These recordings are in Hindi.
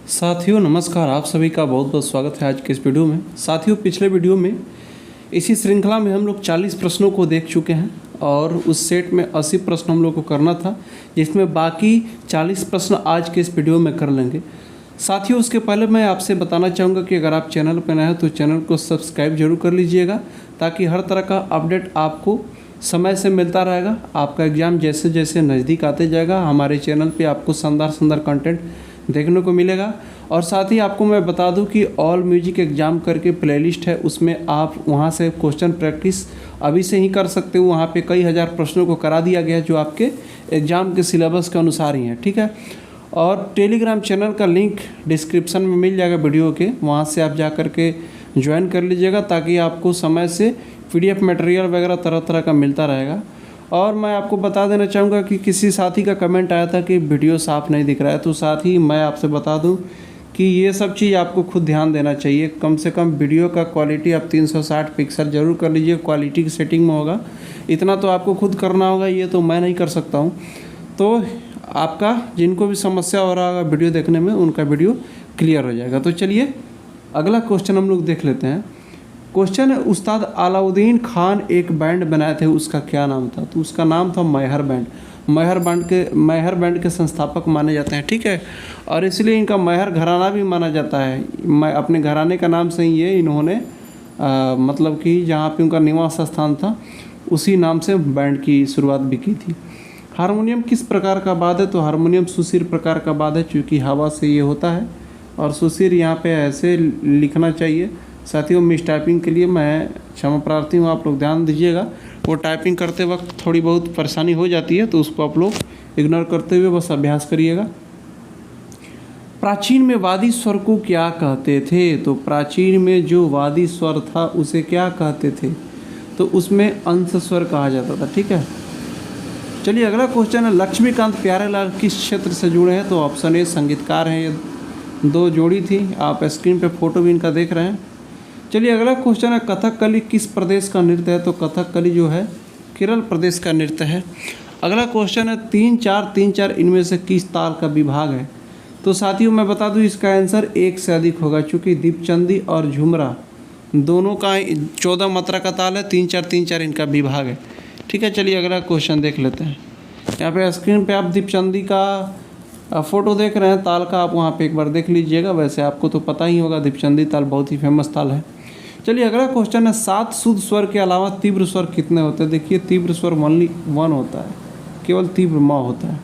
साथियों नमस्कार, आप सभी का बहुत बहुत स्वागत है आज के इस वीडियो में। साथियों पिछले वीडियो में इसी श्रृंखला में हम लोग 40 प्रश्नों को देख चुके हैं और उस सेट में 80 प्रश्न हम लोग को करना था, जिसमें बाकी 40 प्रश्न आज के इस वीडियो में कर लेंगे। साथियों उसके पहले मैं आपसे बताना चाहूँगा कि अगर आप चैनल पर नए हैं तो चैनल को सब्सक्राइब जरूर कर लीजिएगा, ताकि हर तरह का अपडेट आपको समय से मिलता रहेगा। आपका एग्ज़ाम जैसे जैसे नज़दीक आते जाएगा हमारे चैनल पे आपको शानदार कंटेंट देखने को मिलेगा। और साथ ही आपको मैं बता दूं कि ऑल म्यूजिक एग्ज़ाम करके प्लेलिस्ट है, उसमें आप वहां से क्वेश्चन प्रैक्टिस अभी से ही कर सकते हो। वहां पे कई हज़ार प्रश्नों को करा दिया गया है जो आपके एग्ज़ाम के सिलेबस के अनुसार ही हैं, ठीक है। और टेलीग्राम चैनल का लिंक डिस्क्रिप्शन में मिल जाएगा वीडियो के, वहाँ से आप जा कर के ज्वाइन कर लीजिएगा, ताकि आपको समय से PDF मटेरियल वगैरह तरह तरह का मिलता रहेगा। और मैं आपको बता देना चाहूँगा कि किसी साथी का कमेंट आया था कि वीडियो साफ़ नहीं दिख रहा है, तो साथ ही मैं आपसे बता दूं कि ये सब चीज़ आपको खुद ध्यान देना चाहिए। कम से कम वीडियो का क्वालिटी आप 360 पिक्सल ज़रूर कर लीजिए, क्वालिटी की सेटिंग में होगा। इतना तो आपको खुद करना होगा, ये तो मैं नहीं कर सकता हूँ। तो आपका जिनको भी समस्या हो रहा होगा वीडियो देखने में, उनका वीडियो क्लियर हो जाएगा। तो चलिए अगला क्वेश्चन हम लोग देख लेते हैं। क्वेश्चन है, उस्ताद अलाउद्दीन खान एक बैंड बनाए थे, उसका क्या नाम था? तो उसका नाम था मैहर बैंड। मैहर बैंड के संस्थापक माने जाते हैं, ठीक है। और इसलिए इनका मैहर घराना भी माना जाता है। मैं अपने घराने का नाम से ही ये इन्होंने मतलब कि जहाँ पे उनका निवास स्थान था उसी नाम से बैंड की शुरुआत भी की थी। हारमोनियम किस प्रकार का वाद्य है? तो हारमोनियम सुशीर प्रकार का वाद्य है, चूँकि हवा से ये होता है। और सुशीर यहाँ पे ऐसे लिखना चाहिए। साथियों मिस टाइपिंग के लिए मैं क्षमा प्रार्थी हूँ, आप लोग ध्यान दीजिएगा। वो टाइपिंग करते वक्त थोड़ी बहुत परेशानी हो जाती है, तो उसको आप लोग इग्नोर करते हुए बस अभ्यास करिएगा। प्राचीन में वादी स्वर को क्या कहते थे? तो प्राचीन में जो वादी स्वर था उसे क्या कहते थे? तो उसमें अंश स्वर कहा जाता था, ठीक है। चलिए अगला क्वेश्चन है, लक्ष्मीकांत प्यारेलाल किस क्षेत्र से जुड़े हैं? तो ऑप्शन ए संगीतकार हैं। ये दो जोड़ी थी, आप स्क्रीन पे फोटो भी इनका देख रहे हैं। चलिए अगला क्वेश्चन है, कथकली किस प्रदेश का नृत्य है? तो कथकली जो है केरल प्रदेश का नृत्य है। अगला क्वेश्चन है, 3-4 इनमें से किस ताल का विभाग है? तो साथियों मैं बता दूं इसका आंसर 1 से अधिक होगा, चूँकि दीपचंदी और झुमरा दोनों का 14 मात्रा का ताल है। 3-4 इनका विभाग है, ठीक है। चलिए अगला क्वेश्चन देख लेते हैं। यहाँ पे स्क्रीन पे आप दीपचंदी का फ़ोटो देख रहे हैं, ताल का आप वहाँ पे एक बार देख लीजिएगा। वैसे आपको तो पता ही होगा, दीपचंदी ताल बहुत ही फेमस ताल है। चलिए अगला क्वेश्चन है, 7 शुद्ध स्वर के अलावा तीव्र स्वर कितने होते हैं? देखिए तीव्र स्वर ओनली 1 होता है, केवल तीव्र म होता है।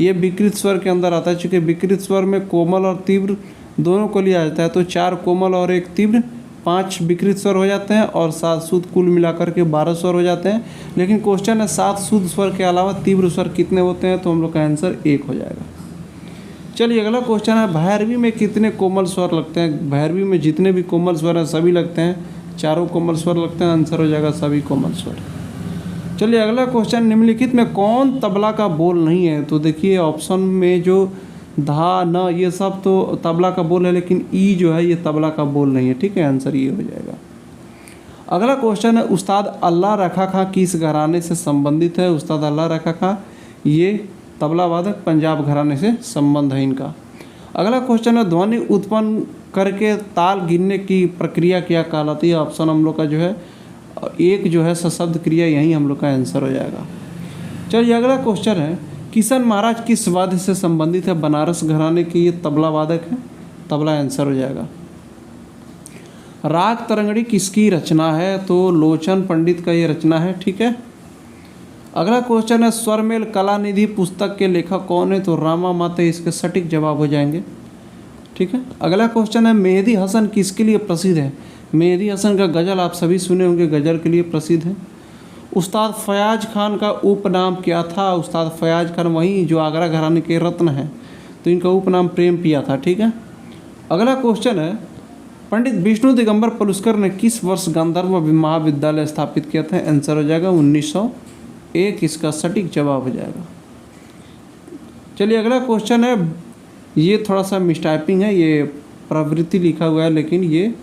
ये विकृत स्वर के अंदर आता है, चूँकि विकृत स्वर में कोमल और तीव्र दोनों को लिया जाता है। तो 4 कोमल और 1 तीव्र, 5 विकृत स्वर हो जाते हैं और 7 शुद्ध, कुल मिलाकर के 12 स्वर हो जाते हैं। लेकिन क्वेश्चन है 7 शुद्ध स्वर के अलावा तीव्र स्वर कितने होते हैं? तो हम लोग का आंसर 1 हो जाएगा। चलिए अगला क्वेश्चन है, भैरवी में कितने कोमल स्वर लगते हैं? भैरवी में जितने भी कोमल स्वर हैं सभी लगते हैं, चारों कोमल स्वर लगते हैं। आंसर हो जाएगा सभी कोमल स्वर। चलिए अगला क्वेश्चन, निम्नलिखित में कौन तबला का बोल नहीं है? तो देखिए ऑप्शन में जो धा न ये सब तो तबला का बोल है, लेकिन ई जो है ये तबला का बोल नहीं है, ठीक है। आंसर ये हो जाएगा। अगला क्वेश्चन है, उस्ताद अल्लाह रखा खां किस घराने से संबंधित है? उस्ताद अल्लाह रखा खां ये तबला वादक पंजाब घराने से संबंध है इनका। अगला क्वेश्चन है, ध्वनि उत्पन्न करके ताल गिनने की प्रक्रिया क्या कहलाती है? ऑप्शन हम लोग का जो है एक जो है सशब्द क्रिया, यही हम लोग का आंसर हो जाएगा। चलिए अगला क्वेश्चन है, किशन महाराज किस वाद्य से संबंधित है? बनारस घराने के ये तबला वादक है, तबला आंसर हो जाएगा। राग तरंगड़ी किसकी रचना है? तो लोचन पंडित का ये रचना है, ठीक है। अगला क्वेश्चन है, स्वरमेल कला निधि पुस्तक के लेखक कौन है? तो रामा माते इसके सटीक जवाब हो जाएंगे, ठीक है। अगला क्वेश्चन है, मेहदी हसन किसके लिए प्रसिद्ध है? मेहदी हसन का गज़ल आप सभी सुने होंगे, गज़ल के लिए प्रसिद्ध है। उस्ताद फयाज खान का उपनाम क्या था? उस्ताद फयाज खान वही जो आगरा घराने के रत्न हैं, तो इनका उपनाम प्रेम पिया था, ठीक है। अगला क्वेश्चन है, पंडित विष्णु दिगंबर पलुस्कर ने किस वर्ष गांधर्व महाविद्यालय स्थापित किया था? आंसर हो जाएगा 1901, इसका सटीक जवाब हो जाएगा। चलिए अगला क्वेश्चन है, ये थोड़ा सा मिसटाइपिंग है, ये प्रवृत्ति लिखा हुआ है लेकिन ये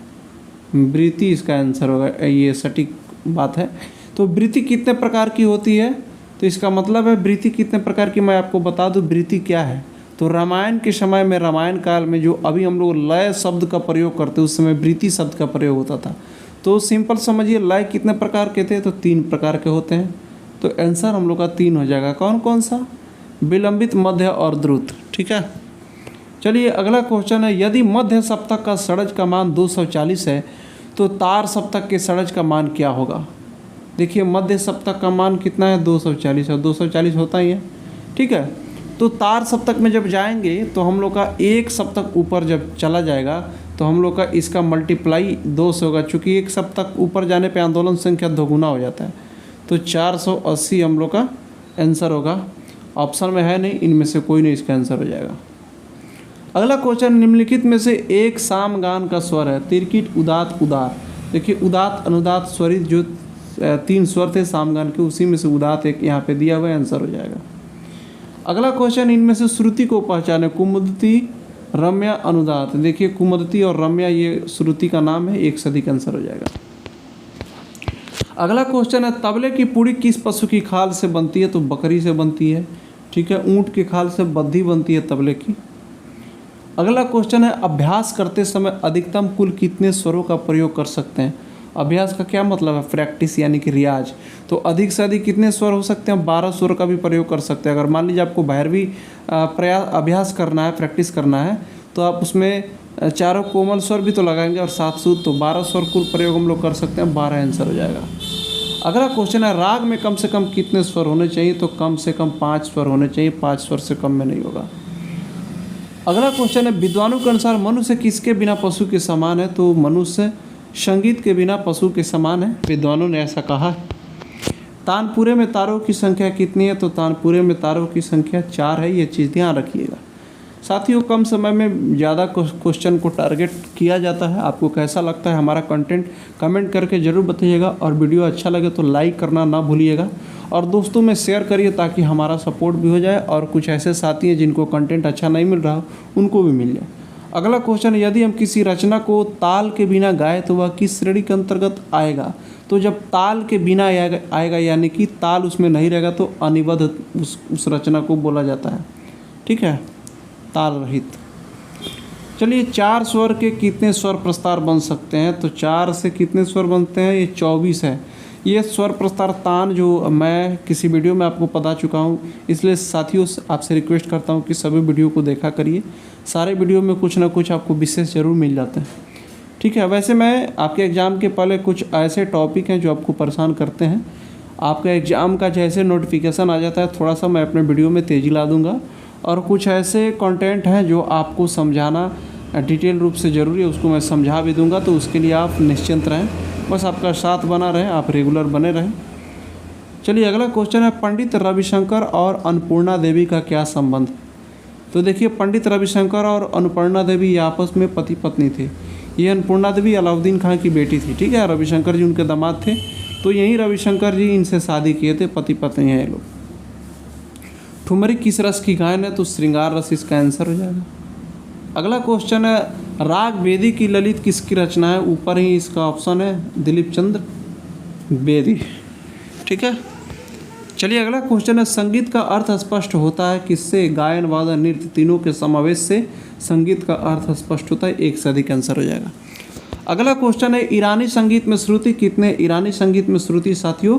वृत्ति इसका आंसर होगा, ये सटीक बात है। तो वृत्ति कितने प्रकार की होती है? तो इसका मतलब है वृत्ति कितने प्रकार की, मैं आपको बता दूं वृत्ति क्या है। तो रामायण के समय में, रामायण काल में जो अभी हम लोग लय शब्द का प्रयोग करते उस समय वृत्ति शब्द का प्रयोग होता था। तो सिंपल समझिए लय कितने प्रकार के थे, तो 3 प्रकार के होते हैं। तो आंसर हम लोग का 3 हो जाएगा। कौन कौन सा? विलंबित, मध्य और द्रुत। ठीक है, चलिए अगला क्वेश्चन है, यदि मध्य सप्तक का षड्ज का मान 240 है तो तार सप्तक के षड्ज का मान क्या होगा? देखिए मध्य सप्तक का मान कितना है? 240 और 240 होता ही है। ठीक है, तो तार सप्तक में जब जाएंगे तो हम लोग का एक सप्तक ऊपर जब चला जाएगा तो हम लोग का इसका मल्टीप्लाई 2 से होगा, चूँकि एक सप्तक ऊपर जाने पे आंदोलन संख्या दोगुना हो जाता है। तो 480 हम लोग का आंसर होगा। ऑप्शन में है नहीं, इनमें से कोई नहीं इसका आंसर हो जाएगा। अगला क्वेश्चन, निम्नलिखित में से एक सामगान का स्वर है? तिरकिट, उदात, उदार। देखिए उदात, अनुदात, स्वरित जो 3 स्वर थे सामगान के, उसी में से उदात एक यहाँ पे दिया हुआ है, आंसर हो जाएगा। अगला क्वेश्चन, इनमें से श्रुति को पहचाने? कुमुदती, रम्या, अनुदात। देखिए कुमुदती और रम्या ये श्रुति का नाम है, एक सदी का आंसर हो जाएगा। अगला क्वेश्चन है, तबले की पुड़ी किस पशु की खाल से बनती है? तो बकरी से बनती है। ठीक है, ऊँट की खाल से बद्धी बनती है तबले की। अगला क्वेश्चन है, अभ्यास करते समय अधिकतम कुल कितने स्वरों का प्रयोग कर सकते हैं? अभ्यास का क्या मतलब है? प्रैक्टिस यानी कि रियाज। तो अधिक से अधिक कितने स्वर हो सकते हैं? 12 स्वर का भी प्रयोग कर सकते हैं। अगर मान लीजिए आपको भैरवी अभ्यास करना है, प्रैक्टिस करना है, तो आप उसमें 4 कोमल स्वर भी तो लगाएंगे और 7 सूद, तो 12 स्वर कुल प्रयोग हम लोग कर सकते हैं। 12 आंसर हो जाएगा। अगला क्वेश्चन है, राग में कम से कम कितने स्वर होने चाहिए? तो कम से कम 5 स्वर होने चाहिए, 5 स्वर से कम में नहीं होगा। अगला क्वेश्चन है, विद्वानों के अनुसार मनुष्य किसके बिना पशु के समान है? तो मनुष्य संगीत के बिना पशु के समान है, विद्वानों ने ऐसा कहा है। तानपुरे में तारों की संख्या कितनी है? तो तानपुरे में तारों की संख्या 4 है, ये चीज़ ध्यान रखिएगा। साथियों, कम समय में ज़्यादा क्वेश्चन को टारगेट किया जाता है। आपको कैसा लगता है हमारा कंटेंट, कमेंट करके ज़रूर बताइएगा, और वीडियो अच्छा लगे तो लाइक करना ना भूलिएगा, और दोस्तों में शेयर करिए ताकि हमारा सपोर्ट भी हो जाए और कुछ ऐसे साथी हैं जिनको कंटेंट अच्छा नहीं मिल रहा हो उनको भी मिल जाए। अगला क्वेश्चन, यदि हम किसी रचना को ताल के बिना गाए तो वह किस श्रेणी के अंतर्गत आएगा? तो जब ताल के बिना आएगा यानी कि ताल उसमें नहीं रहेगा तो अनिबद्ध उस रचना को बोला जाता है। ठीक है, ताल रहित। चलिए 4 स्वर के कितने स्वर प्रस्तार बन सकते हैं? तो 4 से कितने स्वर बनते हैं? ये 24 है। ये स्वर प्रस्तार तान जो मैं किसी वीडियो में आपको बता चुका हूँ, इसलिए साथियों आपसे रिक्वेस्ट करता हूँ कि सभी वीडियो को देखा करिए। सारे वीडियो में कुछ ना कुछ आपको विशेष ज़रूर मिल जाते हैं। ठीक है, वैसे मैं आपके एग्ज़ाम के पहले कुछ ऐसे टॉपिक हैं जो आपको परेशान करते हैं। आपका एग्ज़ाम का जैसे नोटिफिकेशन आ जाता है थोड़ा सा मैं अपने वीडियो में तेज़ी ला दूँगा, और कुछ ऐसे कंटेंट हैं जो आपको समझाना डिटेल रूप से ज़रूरी है, उसको मैं समझा भी दूंगा। तो उसके लिए आप निश्चिंत रहें, बस आपका साथ बना रहे, आप रेगुलर बने रहें। चलिए अगला क्वेश्चन है, पंडित रविशंकर और अन्नपूर्णा देवी का क्या संबंध? तो देखिए पंडित रविशंकर और अन्नपूर्णा देवी ये आपस में पति पत्नी थे। ये अन्नपूर्णा देवी अलाउद्दीन खान की बेटी थी। ठीक है, रविशंकर जी उनके दामाद थे, तो यही रविशंकर जी इनसे शादी किए थे, पति पत्नी हैं ये लोग। ठुमरी किस रस की गायन है? तो श्रृंगार रस इसका आंसर हो जाएगा। अगला क्वेश्चन है, राग बेदी की ललित किसकी रचना है? ऊपर ही इसका ऑप्शन है, दिलीप चंद्र बेदी। ठीक है, चलिए अगला क्वेश्चन है, संगीत का अर्थ स्पष्ट होता है किससे? गायन, वादन, नृत्य तीनों के समावेश से संगीत का अर्थ स्पष्ट होता है, एक से अधिक आंसर हो जाएगा। अगला क्वेश्चन है, ईरानी संगीत में श्रुति कितने? ईरानी संगीत में श्रुति साथियों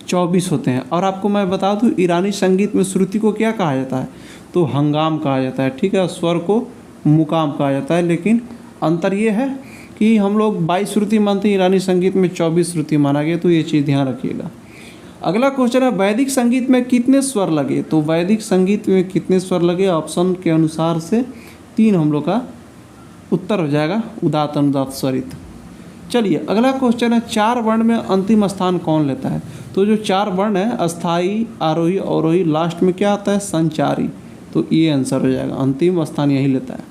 24 होते हैं। और आपको मैं बता दूं ईरानी संगीत में श्रुति को क्या कहा जाता है? तो हंगाम कहा जाता है। ठीक है, स्वर को मुकाम कहा जाता है, लेकिन अंतर ये है कि हम लोग 22 श्रुति मानते हैं, ईरानी संगीत में 24 श्रुति माना गया, तो ये चीज़ ध्यान रखिएगा। अगला क्वेश्चन है, वैदिक संगीत में कितने स्वर लगे? तो वैदिक संगीत में कितने स्वर लगे? ऑप्शन के अनुसार से 3 हम लोग का उत्तर हो जाएगा, उदात, अनुदात, स्वरित। चलिए अगला क्वेश्चन है, 4 वर्ण में अंतिम स्थान कौन लेता है? तो जो 4 वर्ण है, अस्थाई, आरोही, अवरोही, लास्ट में क्या आता है? संचारी। तो ये आंसर हो जाएगा, अंतिम स्थान यही लेता है।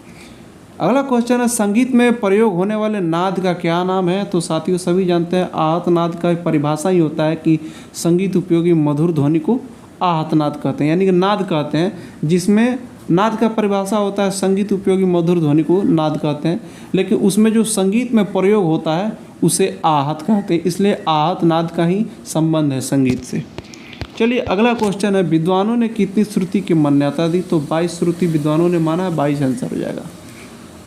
अगला क्वेश्चन है, संगीत में प्रयोग होने वाले नाद का क्या नाम है? तो साथियों सभी जानते हैं आहत नाद का परिभाषा ही होता है कि संगीत उपयोगी मधुर ध्वनि को आहत नाद कहते हैं, यानी कि नाद कहते हैं, जिसमें नाद का परिभाषा होता है संगीत उपयोगी मधुर ध्वनि को नाद कहते हैं, लेकिन उसमें जो संगीत में प्रयोग होता है उसे आहत कहते हैं, इसलिए आहत नाद का ही संबंध है संगीत से। चलिए अगला क्वेश्चन है, विद्वानों ने कितनी श्रुति की मान्यता दी? तो 22 श्रुति विद्वानों ने माना है, 22 आंसर हो जाएगा।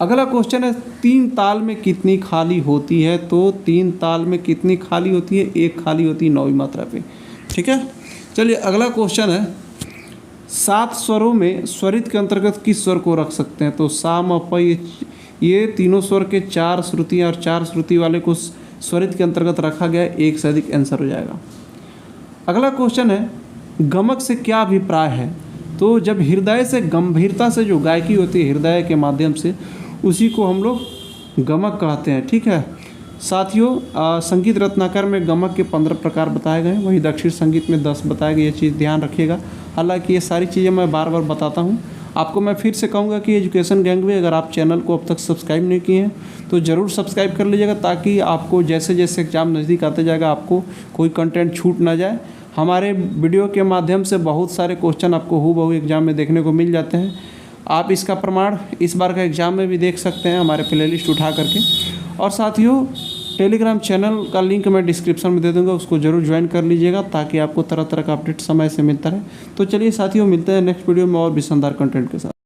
अगला क्वेश्चन है, 3 ताल में कितनी खाली होती है? तो 3 ताल में कितनी खाली होती है? 1 खाली होती है 9वीं मात्रा पे। ठीक है, चलिए अगला क्वेश्चन है, 7 स्वरों में स्वरित के अंतर्गत किस स्वर को रख सकते हैं? तो सा म प ये तीनों स्वर के 4 श्रुतियाँ और 4 श्रुति वाले को स्वरित के अंतर्गत रखा गया, 1 से अधिक आंसर हो जाएगा। अगला क्वेश्चन है, गमक से क्या अभिप्राय है? तो जब हृदय से गंभीरता से जो गायकी होती है हृदय के माध्यम से, उसी को हम लोग गमक कहते हैं। ठीक है साथियों, संगीत रत्नाकर में गमक के 15 प्रकार बताए गए हैं, वहीं दक्षिण संगीत में 10 बताए गए। ये चीज़ ध्यान रखिएगा। हालांकि ये सारी चीज़ें मैं बार बार बताता हूँ आपको। मैं फिर से कहूँगा कि एजुकेशन गैंग में अगर आप चैनल को अब तक सब्सक्राइब नहीं किए हैं तो ज़रूर सब्सक्राइब कर लीजिएगा, ताकि आपको जैसे जैसे एग्ज़ाम नज़दीक आते जाएगा आपको कोई कंटेंट छूट ना जाए। हमारे वीडियो के माध्यम से बहुत सारे क्वेश्चन आपको हूबहू एग्ज़ाम में देखने को मिल जाते हैं। आप इसका प्रमाण इस बार का एग्ज़ाम में भी देख सकते हैं हमारे प्लेलिस्ट उठा करके। और साथियों, टेलीग्राम चैनल का लिंक मैं डिस्क्रिप्शन में दे दूंगा, उसको जरूर ज्वाइन कर लीजिएगा, ताकि आपको तरह तरह का अपडेट समय से मिलता रहे। तो चलिए साथियों, मिलते हैं नेक्स्ट वीडियो में और भी शानदार कंटेंट के साथ।